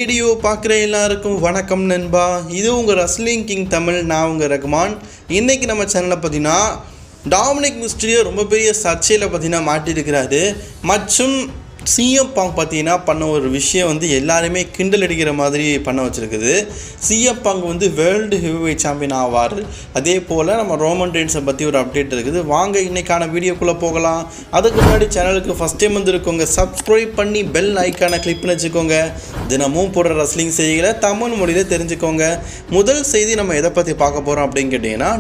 Video பார்க்குற எல்லாருக்கும் வணக்கம் நண்பா. இது உங்கள் ரஸ்லிங் கிங் தமிழ். நான் உங்கள் ரகுமான். இன்றைக்கி நம்ம சேனலில் பார்த்தீங்கன்னா டாமினிக் மிஸ்டரியோ ரொம்ப பெரிய சர்ச்சையில் பார்த்தீங்கன்னா மாட்டியிருக்கிறாரு. மற்றும் சிஎம் பாங் பார்த்தீங்கன்னா பண்ண ஒரு விஷயம் வந்து எல்லாருமே கிண்டல் அடிக்கிற மாதிரி பண்ண வச்சுருக்குது. சிஎம் பாங் வந்து வேர்ல்டு ஹெவிவெயிட் சாம்பியன் ஆவார். அதே போல் நம்ம ரோமன் ரெயின்ஸை பற்றி ஒரு அப்டேட் இருக்குது. வாங்க இன்றைக்கான வீடியோக்குள்ளே போகலாம். அதுக்கு முன்னாடி சேனலுக்கு ஃபஸ்ட் டைம் வந்துருக்கோங்க, சப்ஸ்கிரைப் பண்ணி பெல் ஐக்கானை கிளிக் பண்ணி வச்சுக்கோங்க. தினமும் போடுற ரஸ்லிங் செய்திகளை தமிழ் மொழியில் தெரிஞ்சுக்கோங்க. முதல் செய்தி நம்ம எதை பற்றி பார்க்க போகிறோம் அப்படின்னு கேட்டிங்கன்னா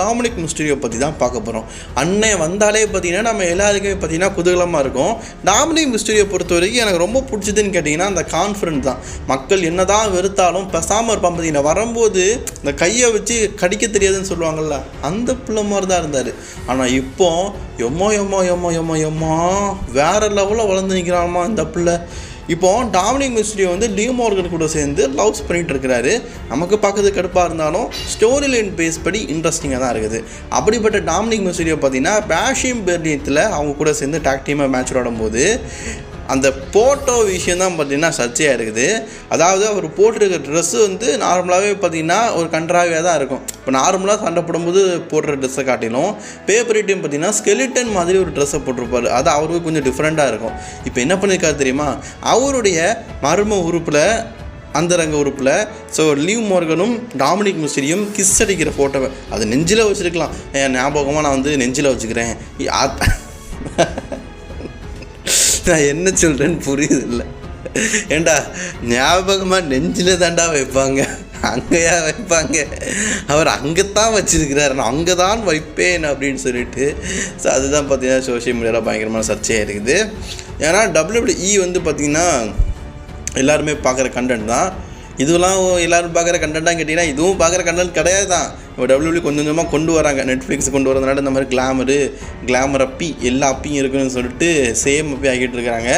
டாமினிக் மிஸ்டரியோ பற்றி தான் பார்க்க போகிறோம். அண்ணன் வந்தாலே பார்த்தீங்கன்னா நம்ம எல்லாருக்குமே பார்த்தீங்கன்னா குதூகலமாக இருக்கும். டாமினிக் மிஸ்டரியோ பொறுத்த வரைக்கும் எனக்கு ரொம்ப பிடிச்சதுன்னு கேட்டிங்கன்னா அந்த கான்ஃபிடன்ஸ் தான். மக்கள் என்ன தான் வெறுத்தாலும் பேசாமல் இருப்பான். பார்த்தீங்கன்னா வரும்போது இந்த கையை வச்சு கடிக்க தெரியாதுன்னு சொல்லுவாங்கள்ல, அந்த பிள்ளை மாதிரி தான் இருந்தார். ஆனால் இப்போ எம்மோ வேறு லெவலில் வளர்ந்து நிற்கிறாமா இந்த பிள்ளை. இப்போ டாமினிக் மிஸ்டரியோ வந்து லியூ மார்கன் கூட சேர்ந்து லவ்ஸ் பண்ணிகிட்டு இருக்கிறாரு. நமக்கு பார்க்கறது கடுப்பாக இருந்தாலும் ஸ்டோரி லைன் பேஸ் படி இன்ட்ரெஸ்டிங்காக தான் இருக்குது. அப்படிப்பட்ட டாமினிக் மிஸ்டரியோ பார்த்தீங்கன்னா பாஷிம் பெர்லியத்தில் அவங்க கூட சேர்ந்து டாக் டீமாக மேட்ச் விளாடும்போது அந்த போட்டோ விஷயம் தான் பார்த்திங்கன்னா சர்ச்சையாக இருக்குது. அதாவது அவர் போட்டிருக்கிற ட்ரெஸ்ஸு வந்து நார்மலாகவே பார்த்திங்கன்னா ஒரு கன்றாவியாக தான் இருக்கும். இப்போ நார்மலாக சண்டை போடும்போது போடுற ட்ரெஸ்ஸை காட்டிலும் பேப்பரேட்டையும் பார்த்திங்கன்னா ஸ்கெலிட்டன் மாதிரி ஒரு ட்ரெஸ்ஸை போட்டிருப்பார். அது அவருக்கு கொஞ்சம் டிஃப்ரெண்ட்டாக இருக்கும். இப்போ என்ன பண்ணியிருக்காரு தெரியுமா, அவருடைய மர்ம உறுப்பில் அந்தரங்க உறுப்பில் லியூ மார்கனும் டாமினிக் மிஸ்டரியும் கிஸ் அடிக்கிற ஃபோட்டோவை அது நெஞ்சில் வச்சுருக்கலாம். என் ஞாபகமாக நான் வந்து நெஞ்சில் வச்சுக்கிறேன். நான் என்ன சொல்கிறேன்னு புரியுது இல்லை. ஏண்டா ஞாபகமாக நெஞ்சில் தாண்டா வைப்பாங்க, அங்கேயா வைப்பாங்க? அவர் அங்கே தான் வச்சுருக்கிறார், நான் அங்கே தான் வைப்பேன் அப்படின்னு சொல்லிட்டு. ஸோ அதுதான் பார்த்தீங்கன்னா சோஷியல் மீடியாவில் பயங்கரமான சர்ச்சையாக இருக்குது. ஏன்னா WWE வந்து பார்த்திங்கன்னா எல்லாருமே பார்க்குற கண்டென்ட் தான். இதுவெல்லாம் எல்லோரும் பார்க்குற கண்டென்ட்டாக கேட்டிங்கன்னா இதுவும் பார்க்குற கண்டென்ட் கிடையாது தான். இப்போ WWE கொஞ்சம் கொஞ்சமாக கொண்டு வராங்க. நெட்ஃப்ளிக்ஸ் கொண்டு வரதுனால இந்த மாதிரி கிளாமர் அப்பி எல்லா அப்பியும் இருக்குன்னு சொல்லிட்டு சேம் அப்பி ஆகிட்டு இருக்கிறாங்க.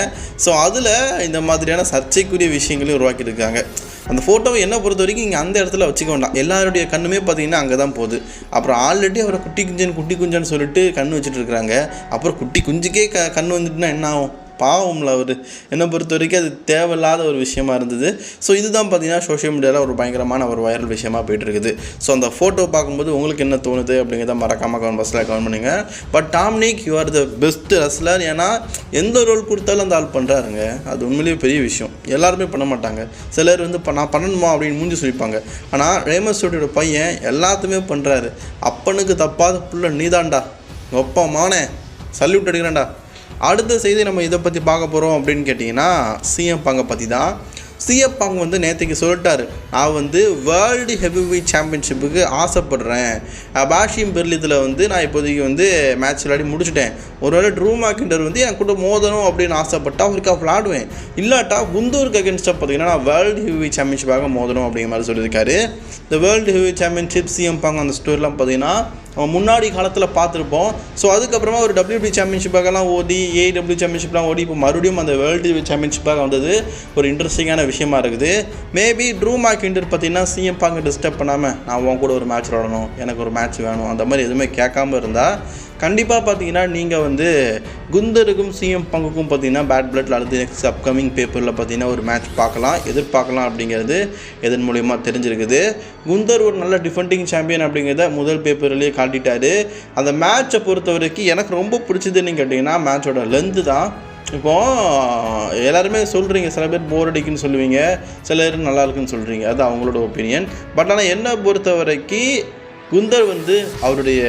ஸோ அதில் இந்த மாதிரியான சர்ச்சைக்குரிய விஷயங்களையும் உருவாக்கிட்டு இருக்காங்க. அந்த ஃபோட்டோவை என்ன பொறுத்த வரைக்கும் இங்கே அந்த இடத்துல வச்சுக்க வேண்டாம். எல்லாருடைய கண்ணுமே பார்த்திங்கன்னா அங்கே தான் போகுது. அப்புறம் ஆல்ரெடி அவரை குட்டி குஞ்சன்னு சொல்லிட்டு கண் வச்சுட்டு இருக்கிறாங்க. அப்புறம் குட்டி குஞ்சுக்கே கண் வந்துட்டுனா என்ன ஆகும்? பாவம்ல அவர். என்னை பொறுத்த வரைக்கும் அது தேவையில்லாத ஒரு விஷயமா இருந்தது. ஸோ இதுதான் பார்த்தீங்கன்னா சோஷியல் மீடியாவில் ஒரு பயங்கரமான ஒரு வைரல் விஷயமாக போயிட்டுருக்குது. ஸோ அந்த ஃபோட்டோ பார்க்கும்போது உங்களுக்கு என்ன தோணுது அப்படிங்கிறத மறக்காமல் கமெண்ட் பாக்ஸில் கமெண்ட் பண்ணுங்க. But Dominic you are the best wrestler. ஏன்னா எந்த ரோல் கொடுத்தாலும் அந்த ஆள் பண்ணுறாருங்க. அது உண்மையிலேயே பெரிய விஷயம். எல்லாருமே பண்ண மாட்டாங்க. சிலர் வந்து நான் பண்ணணுமா அப்படின்னு மூஞ்சி சொல்லிப்பாங்க. ஆனால் ரேமஸ்டோட பையன் எல்லாத்துமே பண்ணுறாரு. அப்பனுக்கு தப்பாத புள்ள நீதாண்டா, ஒப்பமானே சல்யூட் அடிக்கிறேன்டா. அடுத்த செய்தி நம்ம இதை பற்றி பார்க்க போகிறோம் அப்படின்னு கேட்டிங்கன்னா சிஎம் பாங்கை பற்றி தான். சிஎம் பாங் வந்து நேற்றுக்கு சொல்லிட்டாரு, நான் வந்து வேர்ல்டு ஹெவிவெயிட் சாம்பியன்ஷிப்புக்கு ஆசைப்படுறேன். பாஷிம் பெர்லியத்தில் வந்து நான் இப்போதைக்கு வந்து மேட்ச் விளையாடி முடிச்சுட்டேன். ஒருவேளை ட்ரூ மேக்கிண்டர் வந்து என் கூட மோதணும் அப்படின்னு ஆசைப்பட்டா அவருக்கு விளாடுவேன். இல்லாட்டா குந்தூருக்கு அகேன்ஸ்டாக பார்த்தீங்கன்னா நான் வேர்ல்டு ஹெவிவெயிட் சாம்பியன்ஷிப்பாக மோதணும் அப்படிங்கிற மாதிரி சொல்லியிருக்காரு. இந்த வேர்ல்டு ஹெவிவெயிட் சாம்பியன்ஷிப் சிஎம் பாங் அந்த ஸ்டோரிலாம் பார்த்தீங்கன்னா அவன் முன்னாடி காலத்தில் பார்த்துருப்போம். ஸோ அதுக்கப்புறமா ஒரு WWE சாம்பியன்ஷிப்பாகலாம் ஓடி AEW சாம்பியன்ஷிப்லாம் ஓடி இப்போ மறுபடியும் அந்த வேர்ல்டு சாம்பியன்ஷிப்பாக வந்தது ஒரு இன்ட்ரெஸ்டிங்கான விஷயமா இருக்குது. மேபி ட்ரூ மேக்கிண்டர் பார்த்தீங்கன்னா சிஎம் பாங்க டிஸ்டர்ப் பண்ணாமல் நான் உன் கூட ஒரு மேட்ச் விளாடணும், எனக்கு ஒரு மேட்ச் வேணும், அந்த மாதிரி எதுவுமே கேட்காம இருந்தால் கண்டிப்பாக பார்த்தீங்கன்னா நீங்கள் வந்து குந்தருக்கும் சிஎம் பங்குக்கும் பார்த்தீங்கன்னா பேட் பிளட்டில் அடுத்து நெக்ஸ்ட் அப்கமிங் பேப்பரில் பார்த்தீங்கன்னா ஒரு மேட்ச் எதிர்பார்க்கலாம் அப்படிங்கிறது இதன் மூலிமா தெரிஞ்சிருக்குது. குந்தர் ஒரு நல்ல டிஃபெண்டிங் சாம்பியன் அப்படிங்கிறத முதல் பேப்பர்லேயே காட்டிட்டாரு. அந்த மேட்சை பொறுத்த வரைக்கும் எனக்கு ரொம்ப பிடிச்சதுன்னு கேட்டிங்கன்னா மேட்சோட லென்த்து தான். இப்போது எல்லாருமே சொல்கிறீங்க, சில பேர் போர் அடிக்குன்னு சொல்லுவீங்க, சிலர் நல்லா இருக்குன்னு சொல்கிறீங்க, அது அவங்களோட ஒப்பீனியன். பட் ஆனால் என்னை பொறுத்த வரைக்கும் குந்தர் வந்து அவருடைய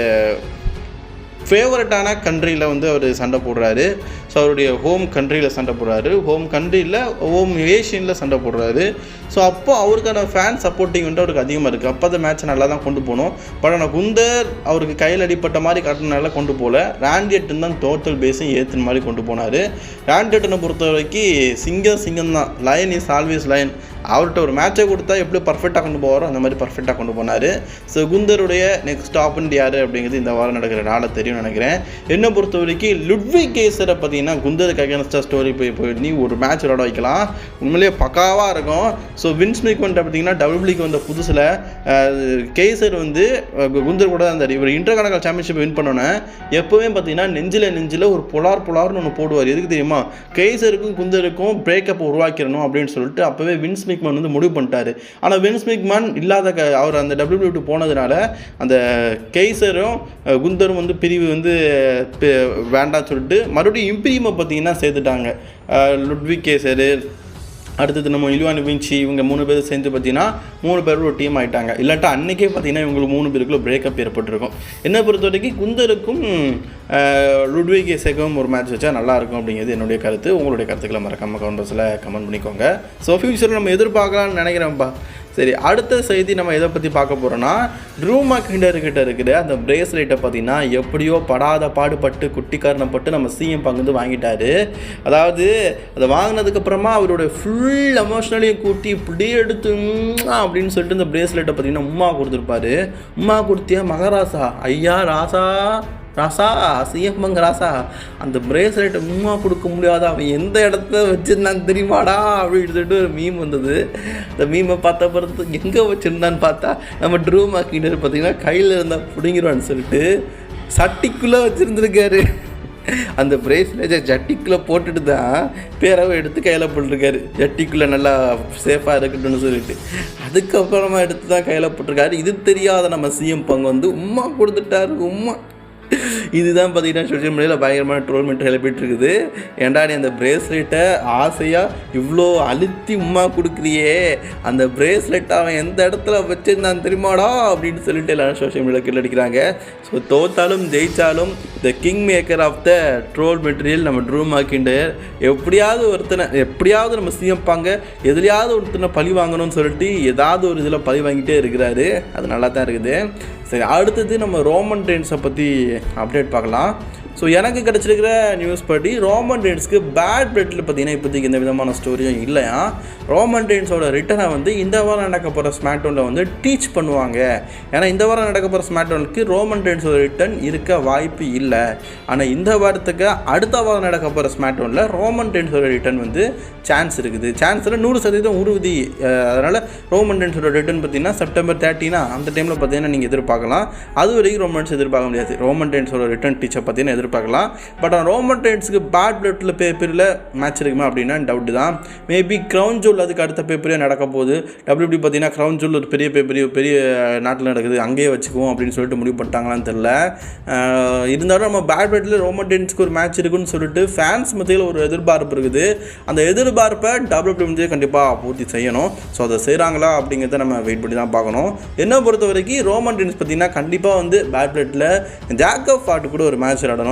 ஃபேவரட்டான கண்ட்ரியில் வந்து அவர் சண்டை போடுறாரு. ஸோ அவருடைய ஹோம் கண்ட்ரியில் சண்டை போடுறாரு, ஹோம் ஏஷியனில் சண்டை போடுறாரு. ஸோ அப்போ அவருக்கான ஃபேன் சப்போர்ட்டிங் வந்து அவருக்கு அதிகமாக இருக்குது. அப்போ அந்த மேட்ச்சை நல்லா தான் கொண்டு போகணும். பட் ஆனால் குந்தர் அவருக்கு கையில் அடிப்பட்ட மாதிரி காட்டினால கொண்டு போகல. ராண்டி ஆர்டன் தான் டோட்டல் பேஸையும் ஏற்றுன மாதிரி கொண்டு போனார். ராண்டி ஆர்டனை பொறுத்த வரைக்கும் சிங்கம் தான். Lion is always lion. அவர்கிட்ட ஒரு மேட்சை கொடுத்தா எப்படி பர்ஃபெக்டாக கொண்டு போவாரோ அந்த மாதிரி பர்ஃபெக்டாக கொண்டு போனார். ஸோ குந்தருடைய நெக்ஸ்ட் ஆப்பனண்ட் யார் அப்படிங்கிறது இந்த வாரம் நடக்கிற நாளை தெரியும்னு நினைக்கிறேன். என்னை பொறுத்த வரைக்கும் லுட்விக் கேசரை பார்த்தீங்கன்னா குந்தருக்கு அகேன்ஸ்டாக ஸ்டோரி போய் நீ ஒரு மேட்ச் விளாட வைக்கலாம், உண்மையிலேயே பக்காவாக இருக்கும். ஸோ வின்ஸ் மேக்மன் பார்த்தீங்கன்னா WWEக்கு வந்த புதுசில் கேசர் வந்து குந்தர் கூட அந்த இவர் இன்டர்கான்டினல் சாம்பியன்ஷிப் வின் பண்ணோன்னே எப்போவுமே பார்த்தீங்கன்னா நெஞ்சில் ஒரு புலார்னு ஒன்று போடுவார். எதுக்கு தெரியுமா? கேசருக்கும் குந்தருக்கும் பிரேக்கப் உருவாக்கிடணும் அப்படின்னு சொல்லிட்டு அப்போவே வின்ஸ் மெக்மேன் வந்து முடிவு பண்ணிட்டாரு. ஆனால் வின்ஸ் மெக்மேன் இல்லாத அவர் அந்த WWE போனதுனால அந்த கெய்சரும் குந்தரும் வந்து பிரிவு வந்து வேண்டாம்னு சொல்லிட்டு மறுபடியும் இம்பீரியமை பார்த்தீங்கன்னா சேர்த்துட்டாங்க. லுட்விக் கேசரு, அடுத்தது நம்ம இலுவான் வின்சி, இவங்க 3 பேர் சேர்ந்து பார்த்தீங்கன்னா 3 பேர் ஒரு டீம் ஆகிட்டாங்க. இல்லாட்டா அன்றைக்கே பார்த்தீங்கன்னா இவங்களுக்கு 3 பேருக்குள்ள பிரேக்கப் ஏற்பட்டிருக்கும். என்னை பொறுத்த வரைக்கும் குந்தருக்கும் லுட்விக் கேசருக்கும் ஒரு மேட்ச் வச்சா நல்லாயிருக்கும் அப்படிங்கிறது என்னுடைய கருத்து. உங்களுடைய கருத்துக்களை மறக்காமல் கமெண்ட்ஸில் கமெண்ட் பண்ணிக்கோங்க. ஸோ ஃபியூச்சரில் நம்ம எதிர்பார்க்கலாம்னு நினைக்கிறேன்ப்பா. சரி, அடுத்த செய்தி நம்ம எதை பற்றி பார்க்க போகிறோன்னா, ட்ரூ மேக்கிண்டர்கிட்ட இருக்கிற அந்த பிரேஸ்லெட்டை பார்த்தீங்கன்னா எப்படியோ படாத பாடுபட்டு குட்டிக்காரணப்பட்டு நம்ம சிஎம் பங்கு வந்து வாங்கிட்டாரு. அதாவது அதை வாங்கினதுக்கப்புறமா அவருடைய ஃபுல் எமோஷ்னலையும் கூட்டி இப்படி எடுத்து அப்படின்னு சொல்லிட்டு இந்த பிரேஸ்லெட்டை பார்த்தீங்கன்னா உம்மா கொடுத்துருப்பாரு. உம்மா கொடுத்தியா மகாராசா, ஐயா ராசா ராசா, சிஎம் பங்கு ராசா, அந்த பிரேஸ்லெட்டை உம்மா கொடுக்க முடியாத அவன் எந்த இடத்துல வச்சுருந்தான்னு தெரியுமாடா அப்படின்னு சொல்லிட்டு ஒரு மீம் வந்தது. அந்த மீமை பார்த்த பிறகு எங்கே வச்சுருந்தான்னு பார்த்தா நம்ம ட்ரூ மேக்கிண்டர் பார்த்தீங்கன்னா கையில் இருந்தால் பிடிங்கிடுவான்னு சொல்லிட்டு சட்டிக்குள்ளே வச்சுருந்துருக்காரு. அந்த பிரேஸ்லெட்டை ஜட்டிக்குள்ளே போட்டுட்டு தான் பேரவை எடுத்து கையில் போட்டிருக்காரு. ஜட்டிக்குள்ளே நல்லா சேஃபாக இருக்கட்டும்னு சொல்லிட்டு அதுக்கப்புறமா எடுத்து தான் கையில் போட்டிருக்காரு. இது தெரியாத நம்ம சிஎம் பங்கு வந்து உம்மா கொடுத்துட்டாரு. உம்மா இதுதான் பார்த்தீங்கன்னா சோஷியல் மீடியாவில் பயங்கரமான ட்ரோல்மெண்ட் கிளப்பிட்டு இருக்குது. ஏன்டா நீ அந்த பிரேஸ்லெட்டை ஆசையாக இவ்வளோ அழுத்தி உம்மா கொடுக்குறியே, அந்த பிரேஸ்லெட்டை அவன் எந்த இடத்துல வச்சுருந்தான் தெரியுமாடா அப்படின்னு சொல்லிட்டு எல்லாரும் சோஷியல் மீடியாவில் கீழே அடிக்கிறாங்க. ஸோ தோத்தாலும் ஜெயித்தாலும் the king maker of the troll material நம்ம ட்ரூ மேக்கிண்டர் எப்படியாவது நம்ம சிஎம் பாங்க எதுலையாவது ஒருத்தனை பழி வாங்கணும்னு சொல்லிட்டு ஏதாவது ஒரு இதில் பழி வாங்கிட்டே இருக்கிறாரு. அது நல்லா தான் இருக்குது. சரி, அடுத்தது நம்ம ரோமன் ரெயின்ஸை பற்றி அப்டேட் பார்க்கலாம். ஸோ எனக்கு கிடச்சிருக்கிற நியூஸ் படி ரோமன் ரெயின்ஸ்க்கு பேட் பிளட்டில் பார்த்தீங்கன்னா இப்போதைக்கு எந்த விதமான ஸ்டோரியும் இல்லையா. ரோமன் ரெயின்ஸோட ரிட்டனை வந்து இந்த வாரம் நடக்க போகிற ஸ்மாக்டவுனில் வந்து டீச் பண்ணுவாங்க. ஏன்னா இந்த வாரம் நடக்க போகிற ஸ்மாக்டவுனுக்கு ரோமன் ரெயின்ஸோட ரிட்டன் இருக்க வாய்ப்பு இல்லை. ஆனால் இந்த வாரத்துக்கு அடுத்த வாரம் நடக்க போகிற ஸ்மாக்டவுனில் ரோமன் ரெயின்ஸோட ரிட்டன் வந்து சான்ஸ் இருக்குது. சான்ஸில் 100% உறுதி. அதனால் ரோமன் ரெயின்ஸோட ரிட்டன் பார்த்தீங்கன்னா செப்டம்பர் 30 அந்த டைமில் பார்த்தீங்கன்னா நீங்கள் எதிர்பார்க்கலாம். அது வரைக்கும் ரோமன் ரெயின்ஸ் எதிர்பார்க்க முடியாது. ரோமன் ரெயின்ஸோட ரிட்டன் டீச்சர் பார்த்தீங்கன்னா எதிர்பார்க்கலாம். பட் ரோமன் ரெயின்ஸுக்கு பேட் பிளட்டில் பேப்பரில் மேட்ச் இருக்குமா அப்படின்னா டவுட்டு தான். மேபி க்ரௌன் ஜூல் அதுக்கு அடுத்த பேப்பரே நடக்க போகுது. WWE பார்த்தீங்கன்னா க்ரௌன் ஜூல் ஒரு பெரிய பெரிய நாட்டில் நடக்குது, அங்கேயே வச்சுக்குவோம் அப்படின்னு சொல்லிட்டு முடிவு பண்ணிட்டாங்களான்னு தெரில. இருந்தாலும் நம்ம பேட் பிளட்டில் ரோமன் ரெயின்ஸ்க்கு ஒரு மேட்ச் இருக்குன்னு சொல்லிட்டு ஃபேன்ஸ் மத்தியில் ஒரு எதிர்பார்ப்பு இருக்குது. அந்த எதிர்பார்ப்பை WWE கண்டிப்பாக பூர்த்தி செய்யணும். ஸோ அதை செய்கிறாங்களா அப்படிங்கிறத நம்ம வெயிட் பண்ணி தான் பார்க்கணும். என்னை பொறுத்த வரைக்கும் ரோமன் ரெயின்ஸ் பார்த்தீங்கன்னா கண்டிப்பாக வந்து பேட் பிளட்டில் ஜாக்கப் ஃபாட் கூட ஒரு மேட்ச் நடணும்.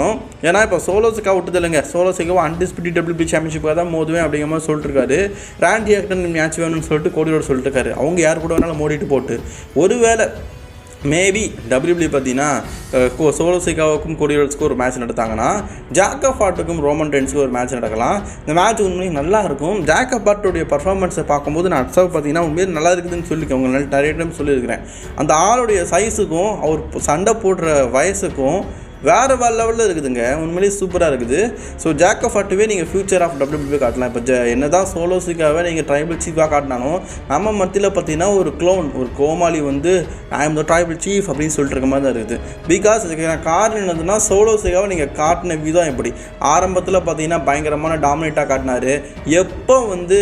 ஏன்னா இப்போ சோலோஸுக்காக விட்டுது இல்லைங்க, சோலோஸுக்காக அன்டிஸ்பியூட்டட் WWE சாம்பியன்ஷிப்பாக தான் மோதுவேன் அப்படிங்கிற மாதிரி சொல்லிட்டு இருக்காரு. ராண்டி ஆக்டன் மேட்ச் வேணும்னு சொல்லிட்டு கோடியோட சொல்லிட்டு இருக்காரு. அவங்க யார் கூட வேணாலும் மோடிட்டு போட்டு ஒருவேளை மேபி WWE பார்த்தீங்கன்னா சோலோசிகாவுக்கும் கோடியோட்ஸ்க்கும் ஒரு மேட்ச் நடத்தாங்கன்னா ஜாக்கப் ஃபாட்டுக்கும் ரோமன் ரெயின்ஸ்க்கும் ஒரு மேட்ச் நடக்கலாம். இந்த மேட்ச் உண்மையும் நல்லா இருக்கும். ஜாக்கப் ஃபாட்டுடைய பர்ஃபார்மன்ஸை பார்க்கும்போது நான் அப்சர்வ் பார்த்தீங்கன்னா உண்மையாக நல்லா இருக்குதுன்னு சொல்லியிருக்கேன். உங்களுக்கு நிறைய டைம் சொல்லியிருக்கிறேன். அந்த ஆளுடைய சைஸுக்கும் அவர் சண்டை போடுற வயசுக்கும் வேறு லெவலில் இருக்குதுங்க. உண்மையிலேயே சூப்பராக இருக்குது. ஸோ ஜாக்கப் ஃபாட்டுவே நீங்கள் ஃபியூச்சர் ஆஃப் WWE காட்டலாம். இப்போ என்ன தான் சோலோஸுக்காகவே நீங்கள் ட்ரைபிள் சீஃபாக காட்டினாலும் நம்ம மத்தியில் பார்த்தீங்கன்னா ஒரு க்ளோன், ஒரு கோமாளி வந்து I am the tribal chief அப்படின்னு சொல்லிட்டு இருக்க மாதிரி தான் இருக்குது. பிகாஸ் இதுக்கு காரணம் என்னதுன்னா சோலோஸுக்காக நீங்கள் காட்டின விதம் எப்படி ஆரம்பத்தில் பார்த்தீங்கன்னா பயங்கரமான டாமினேட்டாக காட்டினார். எப்போ வந்து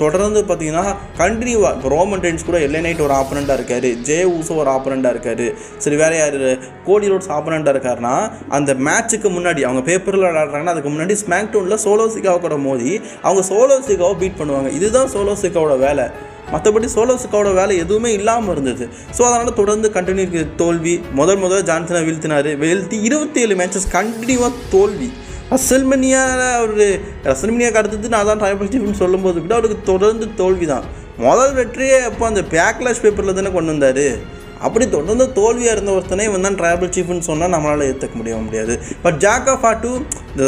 தொடர்ந்து பார்த்தீங்கன்னா கண்டினியூவாக இப்போ ரோமன் ரெயின்ஸ் கூட எல்ஏ நைட் ஒரு ஆப்பனண்ட்டாக இருக்கார், ஜே ஊசோ ஒரு ஆப்பனண்ட்டாக இருக்கார், சரி வேறு யார் கோடி ரோட்ஸ் ஆப்பனண்ட்டாக இருக்கார். அந்த மேட்சுக்கு முன்னாடி அவங்க பேப்பரில் விளையாடுறாங்கன்னா அதுக்கு முன்னாடி ஸ்மாக்டவுனில் சோலோசிகாவை கூட மோதி அவங்க சோலோசிகாவை பீட் பண்ணுவாங்க. இதுதான் சோலோசிகாவோட வேலை. மற்றபடி சோலோசிகாவோட வேலை எதுவுமே இல்லாமல் இருந்தது. ஸோ அதனால் தொடர்ந்து கண்டினியூ தோல்வி. முதல் ஜான்சனை வீழ்த்தினார். 27 மேட்சஸ் கண்டினியூவாக தோல்வி. ரசல்மேனியாவுக்கு அடுத்தது நான் தான் ட்ரைபிள் சீஃப்னு சொல்லும்போது கூட அவருக்கு தொடர்ந்து தோல்வி தான். முதல் வெற்றியே அப்போ அந்த பேக்லாஷ் பேப்பரில் தானே கொண்டு வந்தார். அப்படி தொடர்ந்து தோல்வியாக இருந்த ஒருத்தனே இவன் தான் ட்ரைபிள் சீஃப்னு சொன்னால் நம்மளால் ஏற்றுக்க முடியாது. பட் ஜாக்கப் ஃபாட்டு இந்த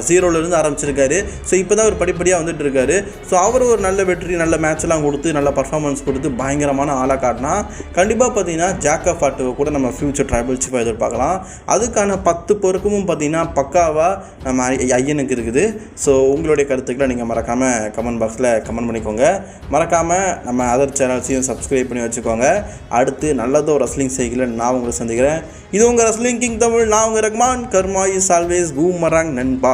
ஜீரோலேருந்து ஆரம்பிச்சிருக்காரு. ஸோ இப்போ தான் அவர் படிப்படியாக வந்துட்டு இருக்காரு. ஸோ அவர் ஒரு நல்ல வெற்றி, நல்ல மேட்ச்லாம் கொடுத்து நல்ல பர்ஃபார்மன்ஸ் கொடுத்து பயங்கரமான ஆளாக காட்டினா கண்டிப்பாக பார்த்தீங்கன்னா ஜாக்கப் ஃபாட்டுவை கூட நம்ம ஃபியூச்சர் ட்ரைபிள் சீஃபாக எதிர்பார்க்கலாம். அதுக்கான 10 பொறுப்பும் பார்த்தீங்கன்னா பக்காவாக நம்ம ஐயனுக்கு இருக்குது. ஸோ உங்களுடைய கருத்துக்களை நீங்கள் மறக்காமல் கமெண்ட் பாக்ஸில் கமெண்ட் பண்ணிக்கோங்க. மறக்காமல் நம்ம அதர் சேனல்ஸையும் சப்ஸ்கிரைப் பண்ணி வச்சுக்கோங்க. அடுத்து நல்லதோ ரெஸ்லிங் செய்கிற நான் உங்களை சந்திக்கிறேன். இது உங்கள் ரெஸ்லிங் கிங் தமிழ். நான் உங்கள் ரஹ்மான். கர்மா இஸ் ஆல்வேஸ் பூமராங் நண்பா.